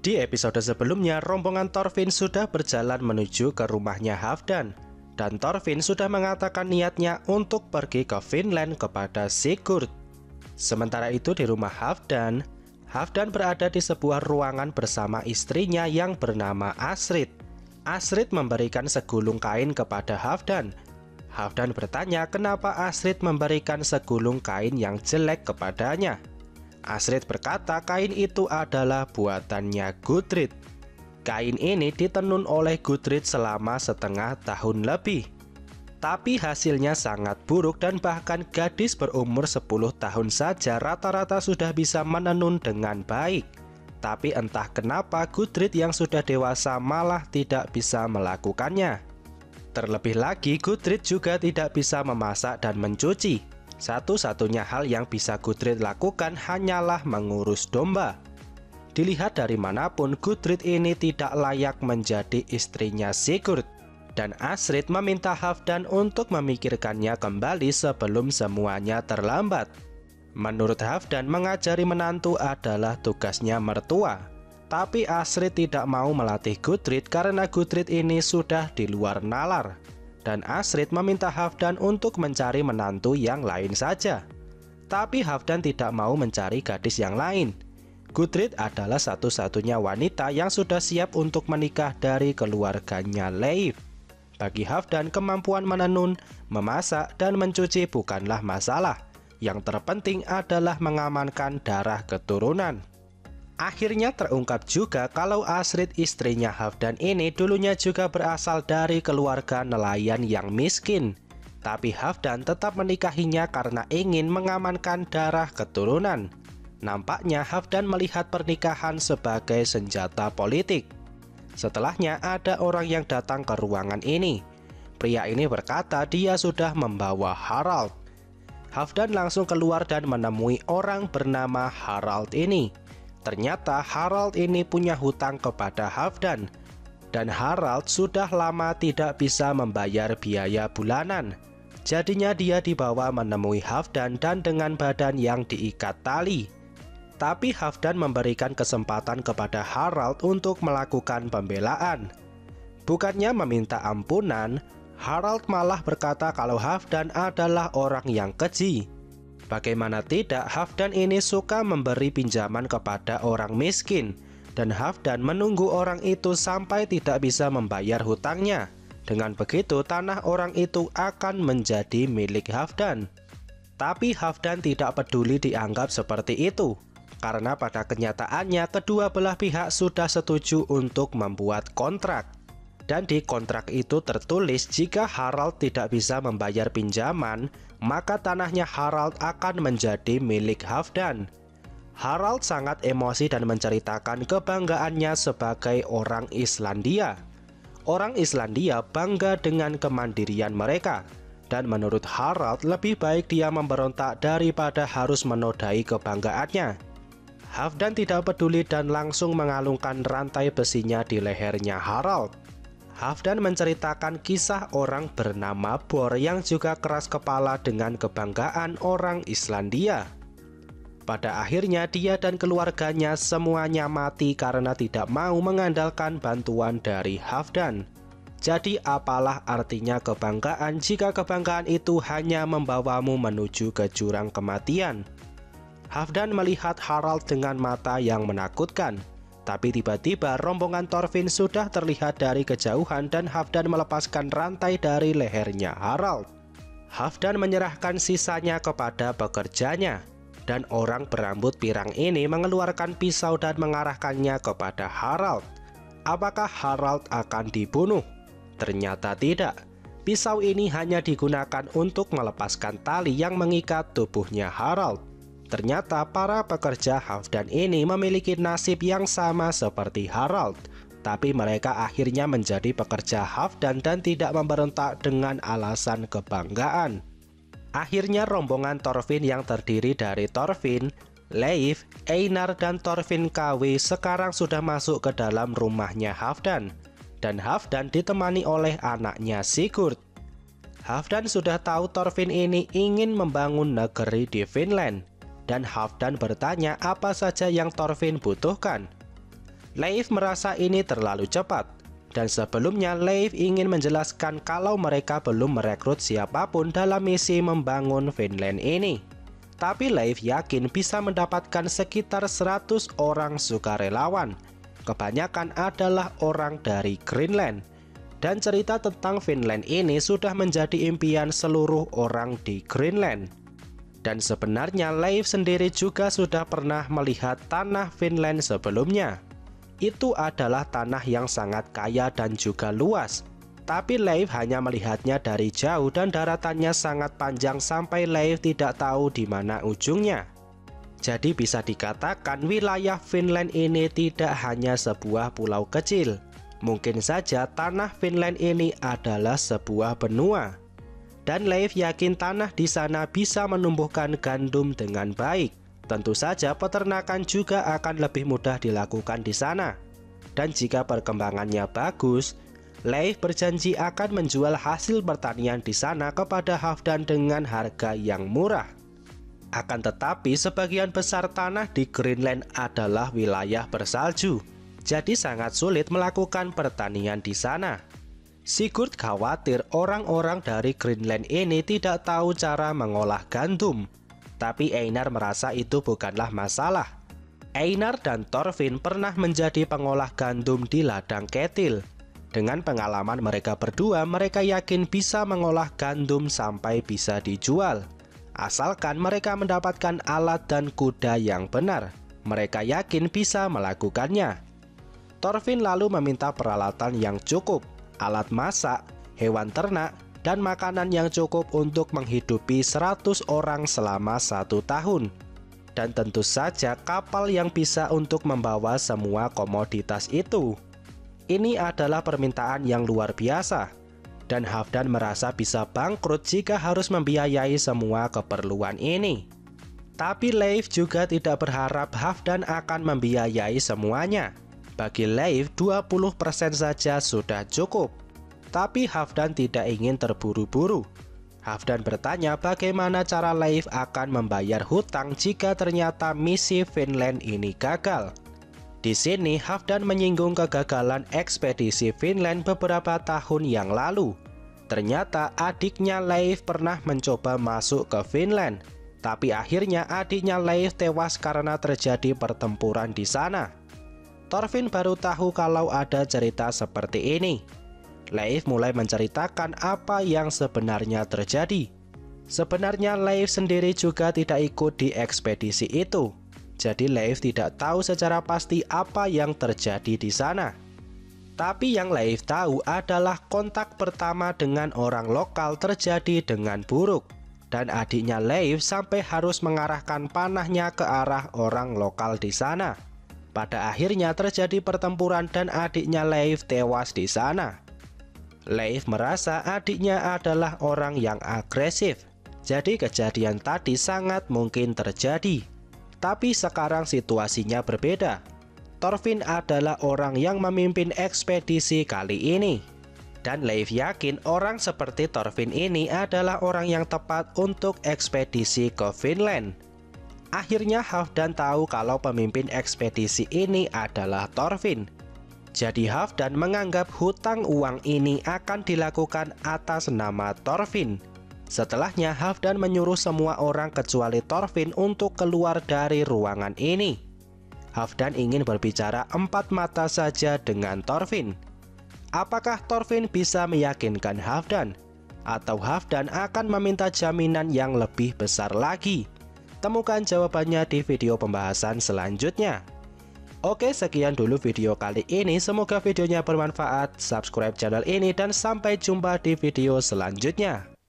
Di episode sebelumnya, rombongan Thorfinn sudah berjalan menuju ke rumahnya Halfdan. Dan Thorfinn sudah mengatakan niatnya untuk pergi ke Vinland kepada Sigurd. Sementara itu di rumah Halfdan, Halfdan berada di sebuah ruangan bersama istrinya yang bernama Astrid. Astrid memberikan segulung kain kepada Halfdan. Halfdan bertanya kenapa Astrid memberikan segulung kain yang jelek kepadanya. Astrid berkata kain itu adalah buatannya Gudrid. Kain ini ditenun oleh Gudrid selama setengah tahun lebih. Tapi hasilnya sangat buruk dan bahkan gadis berumur 10 tahun saja rata-rata sudah bisa menenun dengan baik. Tapi entah kenapa Gudrid yang sudah dewasa malah tidak bisa melakukannya. Terlebih lagi Gudrid juga tidak bisa memasak dan mencuci. Satu-satunya hal yang bisa Gudrid lakukan hanyalah mengurus domba. Dilihat dari manapun, Gudrid ini tidak layak menjadi istrinya Sigurd. Dan Astrid meminta Halfdan untuk memikirkannya kembali sebelum semuanya terlambat. Menurut Halfdan, mengajari menantu adalah tugasnya mertua. Tapi Astrid tidak mau melatih Gudrid karena Gudrid ini sudah di luar nalar. Dan Astrid meminta Halfdan untuk mencari menantu yang lain saja. Tapi Halfdan tidak mau mencari gadis yang lain. Gudrid adalah satu-satunya wanita yang sudah siap untuk menikah dari keluarganya Leif. Bagi Halfdan, kemampuan menenun, memasak, dan mencuci bukanlah masalah. Yang terpenting adalah mengamankan darah keturunan. Akhirnya terungkap juga kalau Astrid istrinya Halfdan ini dulunya juga berasal dari keluarga nelayan yang miskin. Tapi Halfdan tetap menikahinya karena ingin mengamankan darah keturunan. Nampaknya Halfdan melihat pernikahan sebagai senjata politik. Setelahnya ada orang yang datang ke ruangan ini. Pria ini berkata dia sudah membawa Harald. Halfdan langsung keluar dan menemui orang bernama Harald ini. Ternyata Harald ini punya hutang kepada Halfdan. Dan Harald sudah lama tidak bisa membayar biaya bulanan. Jadinya dia dibawa menemui Halfdan dan dengan badan yang diikat tali. Tapi Halfdan memberikan kesempatan kepada Harald untuk melakukan pembelaan. Bukannya meminta ampunan, Harald malah berkata kalau Halfdan adalah orang yang keji. Bagaimana tidak, Halfdan ini suka memberi pinjaman kepada orang miskin. Dan Halfdan menunggu orang itu sampai tidak bisa membayar hutangnya. Dengan begitu, tanah orang itu akan menjadi milik Halfdan. Tapi Halfdan tidak peduli dianggap seperti itu. Karena pada kenyataannya, kedua belah pihak sudah setuju untuk membuat kontrak. Dan di kontrak itu tertulis jika Harald tidak bisa membayar pinjaman, maka tanahnya Harald akan menjadi milik Halfdan. Harald sangat emosi dan menceritakan kebanggaannya sebagai orang Islandia. Orang Islandia bangga dengan kemandirian mereka. Dan menurut Harald lebih baik dia memberontak daripada harus menodai kebanggaannya. Halfdan tidak peduli dan langsung mengalungkan rantai besinya di lehernya Harald. Halfdan menceritakan kisah orang bernama Bor yang juga keras kepala dengan kebanggaan orang Islandia. Pada akhirnya dia dan keluarganya semuanya mati karena tidak mau mengandalkan bantuan dari Halfdan. Jadi apalah artinya kebanggaan jika kebanggaan itu hanya membawamu menuju ke jurang kematian? Halfdan melihat Harald dengan mata yang menakutkan. Tapi tiba-tiba rombongan Thorfinn sudah terlihat dari kejauhan dan Halfdan melepaskan rantai dari lehernya Harald. Halfdan menyerahkan sisanya kepada pekerjanya. Dan orang berambut pirang ini mengeluarkan pisau dan mengarahkannya kepada Harald. Apakah Harald akan dibunuh? Ternyata tidak. Pisau ini hanya digunakan untuk melepaskan tali yang mengikat tubuhnya Harald. Ternyata para pekerja Halfdan ini memiliki nasib yang sama seperti Harald. Tapi mereka akhirnya menjadi pekerja Halfdan dan tidak memberontak dengan alasan kebanggaan. Akhirnya rombongan Thorfinn yang terdiri dari Thorfinn, Leif, Einar, dan Thorfinn KW sekarang sudah masuk ke dalam rumahnya Halfdan. Dan Halfdan ditemani oleh anaknya Sigurd. Halfdan sudah tahu Thorfinn ini ingin membangun negeri di Vinland. Dan Halfdan bertanya apa saja yang Thorfinn butuhkan. Leif merasa ini terlalu cepat, dan sebelumnya Leif ingin menjelaskan kalau mereka belum merekrut siapapun dalam misi membangun Vinland ini. Tapi Leif yakin bisa mendapatkan sekitar 100 orang sukarelawan. Kebanyakan adalah orang dari Greenland. Dan cerita tentang Vinland ini sudah menjadi impian seluruh orang di Greenland. Dan sebenarnya Leif sendiri juga sudah pernah melihat tanah Vinland sebelumnya. Itu adalah tanah yang sangat kaya dan juga luas. Tapi Leif hanya melihatnya dari jauh dan daratannya sangat panjang sampai Leif tidak tahu di mana ujungnya. Jadi bisa dikatakan wilayah Vinland ini tidak hanya sebuah pulau kecil. Mungkin saja tanah Vinland ini adalah sebuah benua. Dan Leif yakin tanah di sana bisa menumbuhkan gandum dengan baik. Tentu saja peternakan juga akan lebih mudah dilakukan di sana. Dan jika perkembangannya bagus, Leif berjanji akan menjual hasil pertanian di sana kepada Halfdan dengan harga yang murah. Akan tetapi sebagian besar tanah di Greenland adalah wilayah bersalju. Jadi sangat sulit melakukan pertanian di sana. Sigurd khawatir orang-orang dari Greenland ini tidak tahu cara mengolah gandum. Tapi Einar merasa itu bukanlah masalah. Einar dan Thorfinn pernah menjadi pengolah gandum di ladang Ketil. Dengan pengalaman mereka berdua, mereka yakin bisa mengolah gandum sampai bisa dijual. Asalkan mereka mendapatkan alat dan kuda yang benar, mereka yakin bisa melakukannya. Thorfinn lalu meminta peralatan yang cukup, alat masak, hewan ternak, dan makanan yang cukup untuk menghidupi 100 orang selama 1 tahun. Dan tentu saja kapal yang bisa untuk membawa semua komoditas itu. Ini adalah permintaan yang luar biasa. Dan Halfdan merasa bisa bangkrut jika harus membiayai semua keperluan ini. Tapi Leif juga tidak berharap Halfdan akan membiayai semuanya. Bagi Leif, 20% saja sudah cukup. Tapi Halfdan tidak ingin terburu-buru. Halfdan bertanya bagaimana cara Leif akan membayar hutang jika ternyata misi Vinland ini gagal. Di sini Halfdan menyinggung kegagalan ekspedisi Vinland beberapa tahun yang lalu. Ternyata adiknya Leif pernah mencoba masuk ke Vinland. Tapi akhirnya adiknya Leif tewas karena terjadi pertempuran di sana. Thorfinn baru tahu kalau ada cerita seperti ini. Leif mulai menceritakan apa yang sebenarnya terjadi. Sebenarnya Leif sendiri juga tidak ikut di ekspedisi itu. Jadi Leif tidak tahu secara pasti apa yang terjadi di sana. Tapi yang Leif tahu adalah kontak pertama dengan orang lokal terjadi dengan buruk. Dan adiknya Leif sampai harus mengarahkan panahnya ke arah orang lokal di sana. Pada akhirnya terjadi pertempuran dan adiknya Leif tewas di sana. Leif merasa adiknya adalah orang yang agresif. Jadi kejadian tadi sangat mungkin terjadi. Tapi sekarang situasinya berbeda. Thorfinn adalah orang yang memimpin ekspedisi kali ini. Dan Leif yakin orang seperti Thorfinn ini adalah orang yang tepat untuk ekspedisi ke Vinland. Akhirnya Halfdan tahu kalau pemimpin ekspedisi ini adalah Thorfinn. Jadi Halfdan menganggap hutang uang ini akan dilakukan atas nama Thorfinn. Setelahnya Halfdan menyuruh semua orang kecuali Thorfinn untuk keluar dari ruangan ini. Halfdan ingin berbicara empat mata saja dengan Thorfinn. Apakah Thorfinn bisa meyakinkan Halfdan? Atau Halfdan akan meminta jaminan yang lebih besar lagi? Temukan jawabannya di video pembahasan selanjutnya. Oke, sekian dulu video kali ini. Semoga videonya bermanfaat. Subscribe channel ini dan sampai jumpa di video selanjutnya.